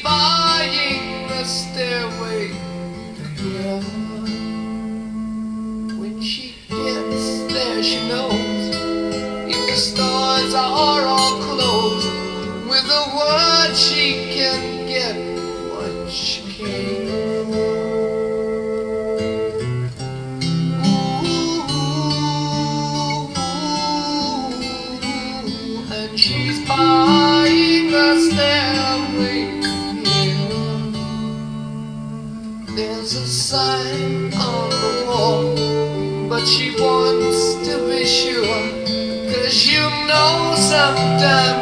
buying a stairway to heaven. When she gets there, she knows if the stores are all closed, with a word she can get what she came for. And she's buying a stairway here. There's a sign on the wall, but she wants to be sure, 'cause you know sometimes